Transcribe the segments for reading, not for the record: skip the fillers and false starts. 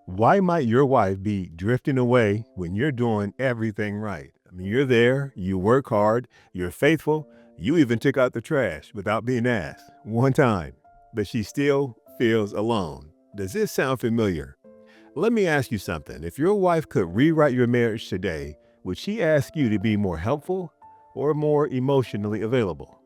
Why might your wife be drifting away when you're doing everything right? I mean, you're there, you work hard, you're faithful, you even took out the trash without being asked one time, but she still feels alone. Does this sound familiar? Let me ask you something. If your wife could rewrite your marriage today, would she ask you to be more helpful or more emotionally available?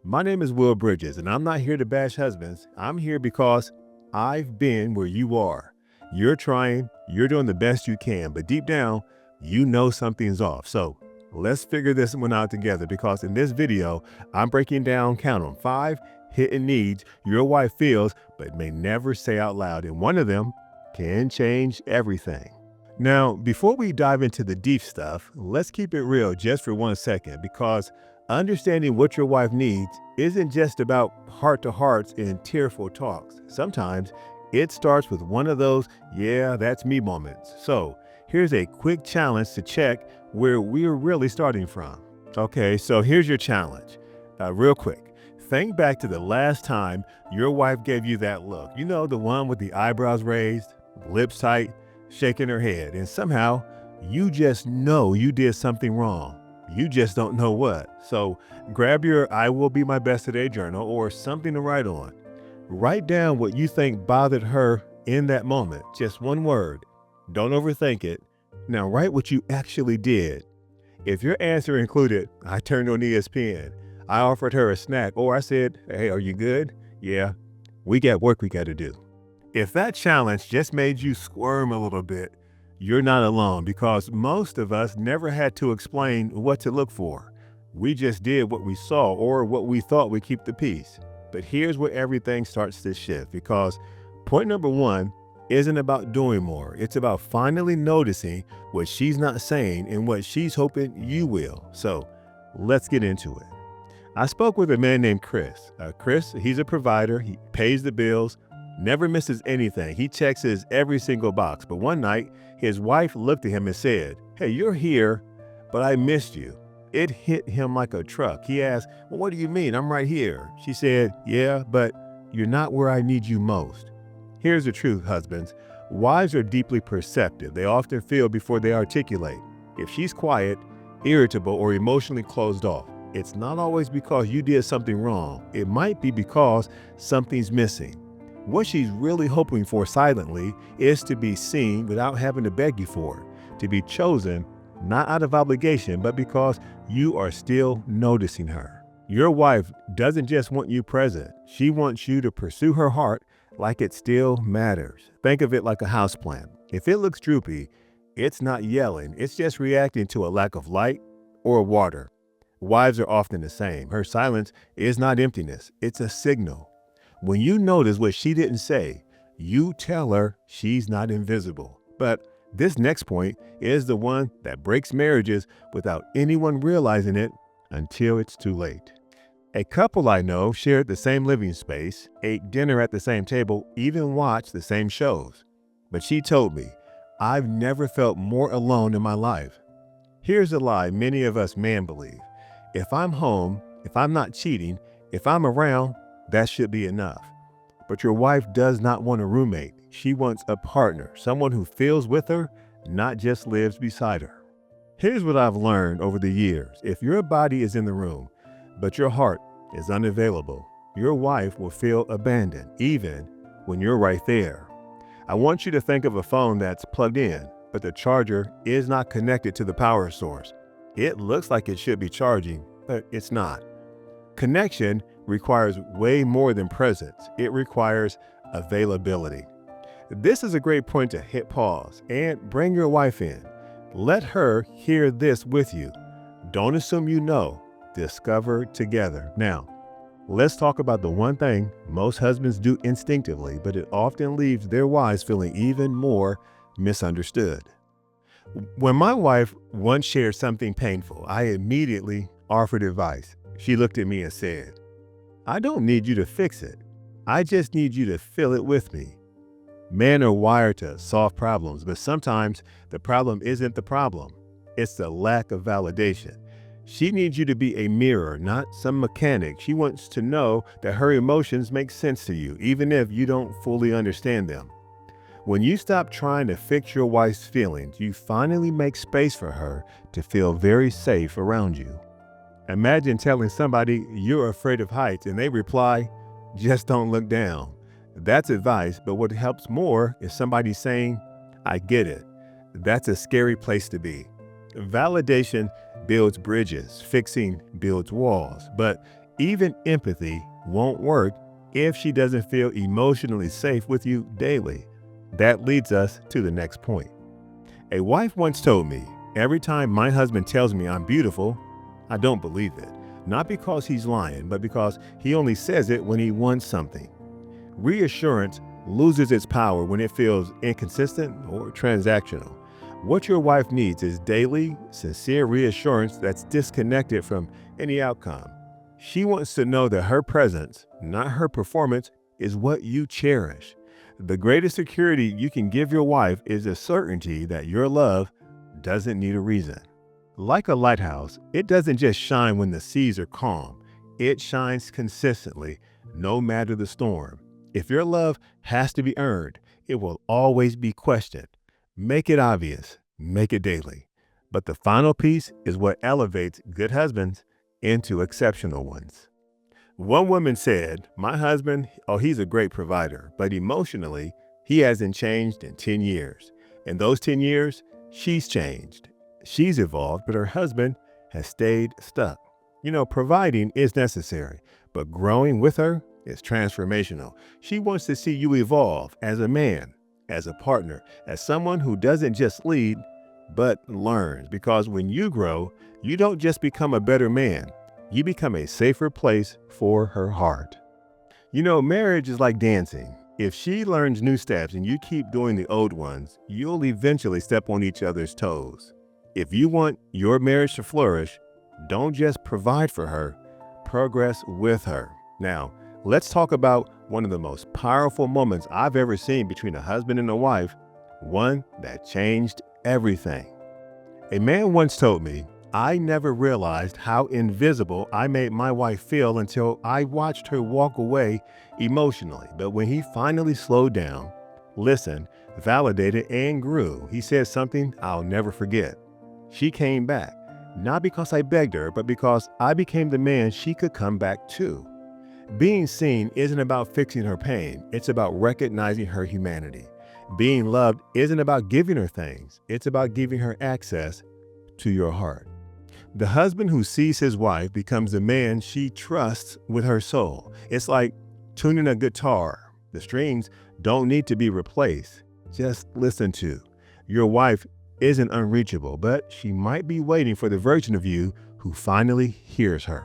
My name is Will Bridges, and I'm not here to bash husbands. I'm here because I've been where you are. You're trying, you're doing the best you can, but deep down, you know something's off. So let's figure this one out together because in this video, I'm breaking down, count on 5 hidden needs your wife feels but may never say out loud. And one of them can change everything. Now, before we dive into the deep stuff, let's keep it real just for 1 second because understanding what your wife needs isn't just about heart-to-hearts and tearful talks. Sometimes it starts with one of those, yeah, that's me moments. So here's a quick challenge to check where we're really starting from. Okay, so here's your challenge. Real quick, think back to the last time your wife gave you that look. You know, the one with the eyebrows raised, lips tight, shaking her head, and somehow you just know you did something wrong. You just don't know what. So grab your I will be my best today journal or something to write on. Write down what you think bothered her in that moment. Just one word. Don't overthink it. Now write what you actually did. If your answer included, I turned on ESPN, I offered her a snack, or I said, hey, are you good? Yeah, we got work we got to do. If that challenge just made you squirm a little bit, you're not alone because most of us never had to explain what to look for. We just did what we saw or what we thought would keep the peace. But here's where everything starts to shift because point number 1 isn't about doing more. It's about finally noticing what she's not saying and what she's hoping you will. So let's get into it. I spoke with a man named Chris. Chris, he's a provider. He pays the bills, never misses anything. He checks his every single box. But one night, his wife looked at him and said, hey, you're here, but I missed you. It hit him like a truck. He asked, well, what do you mean? I'm right here. She said, yeah, but you're not where I need you most. Here's the truth, husbands. Wives are deeply perceptive. They often feel before they articulate. If she's quiet, irritable, or emotionally closed off, it's not always because you did something wrong. It might be because something's missing. What she's really hoping for silently is to be seen without having to beg you for it, to be chosen, not out of obligation, but because you are still noticing her. Your wife doesn't just want you present. She wants you to pursue her heart like it still matters. Think of it like a houseplant. If it looks droopy, it's not yelling. It's just reacting to a lack of light or water. Wives are often the same. Her silence is not emptiness. It's a signal. When you notice what she didn't say, you tell her she's not invisible. But this next point is the one that breaks marriages without anyone realizing it until it's too late. A couple I know shared the same living space, ate dinner at the same table, even watched the same shows. But she told me, I've never felt more alone in my life. Here's a lie many of us men believe. If I'm home, if I'm not cheating, if I'm around, that should be enough. But your wife does not want a roommate. She wants a partner, someone who feels with her, not just lives beside her. Here's what I've learned over the years. If your body is in the room, but your heart is unavailable, your wife will feel abandoned, even when you're right there. I want you to think of a phone that's plugged in, but the charger is not connected to the power source. It looks like it should be charging, but it's not. Connection requires way more than presence. It requires availability. This is a great point to hit pause and bring your wife in. Let her hear this with you. Don't assume you know. Discover together. Now, let's talk about the one thing most husbands do instinctively, but it often leaves their wives feeling even more misunderstood. When my wife once shared something painful, I immediately offered advice. She looked at me and said, I don't need you to fix it. I just need you to feel it with me. Men are wired to solve problems, but sometimes the problem isn't the problem. It's the lack of validation. She needs you to be a mirror, not some mechanic. She wants to know that her emotions make sense to you, even if you don't fully understand them. When you stop trying to fix your wife's feelings, you finally make space for her to feel very safe around you. Imagine telling somebody you're afraid of heights and they reply, "Just don't look down." That's advice, but what helps more is somebody saying, "I get it." That's a scary place to be. Validation builds bridges, fixing builds walls, but even empathy won't work if she doesn't feel emotionally safe with you daily. That leads us to the next point. A wife once told me, "Every time my husband tells me I'm beautiful, I don't believe it. Not because he's lying, but because he only says it when he wants something." Reassurance loses its power when it feels inconsistent or transactional. What your wife needs is daily, sincere reassurance that's disconnected from any outcome. She wants to know that her presence, not her performance, is what you cherish. The greatest security you can give your wife is the certainty that your love doesn't need a reason. Like a lighthouse, it doesn't just shine when the seas are calm. It shines consistently, no matter the storm. If your love has to be earned, it will always be questioned. Make it obvious, make it daily. But the final piece is what elevates good husbands into exceptional ones. One woman said, "My husband, he's a great provider, but emotionally, he hasn't changed in 10 years. In those 10 years, she's changed. She's evolved, but her husband has stayed stuck." Providing is necessary, but growing with her is transformational. She wants to see you evolve as a man, as a partner, as someone who doesn't just lead, but learns. Because when you grow, you don't just become a better man, you become a safer place for her heart. Marriage is like dancing. If she learns new steps and you keep doing the old ones, you'll eventually step on each other's toes. If you want your marriage to flourish, don't just provide for her, progress with her. Now, let's talk about one of the most powerful moments I've ever seen between a husband and a wife, one that changed everything. A man once told me, "I never realized how invisible I made my wife feel until I watched her walk away emotionally." But when he finally slowed down, listened, validated, and grew, he said something I'll never forget. She came back, not because I begged her, but because I became the man she could come back to. Being seen isn't about fixing her pain. It's about recognizing her humanity. Being loved isn't about giving her things. It's about giving her access to your heart. The husband who sees his wife becomes the man she trusts with her soul. It's like tuning a guitar. The strings don't need to be replaced, just listened to. Your wife isn't unreachable, but she might be waiting for the version of you who finally hears her.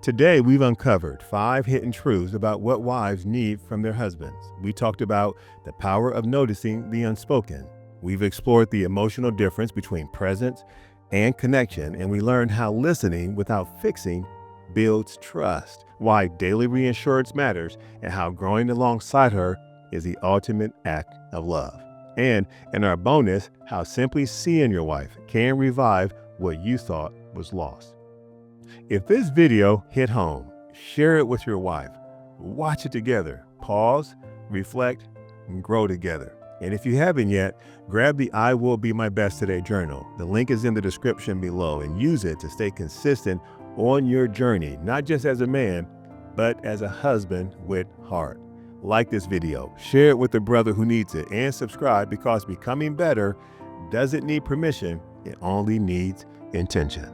Today, we've uncovered 5 hidden truths about what wives need from their husbands. We talked about the power of noticing the unspoken. We've explored the emotional difference between presence and connection, and we learned how listening without fixing builds trust, why daily reassurance matters, and how growing alongside her is the ultimate act of love. And in our bonus, how simply seeing your wife can revive what you thought was lost. If this video hit home, share it with your wife. Watch it together. Pause, reflect, and grow together. And if you haven't yet, grab the I Will Be My Best Today journal. The link is in the description below, and use it to stay consistent on your journey, not just as a man, but as a husband with heart. Like this video, share it with a brother who needs it, and subscribe, because becoming better doesn't need permission. It only needs intention.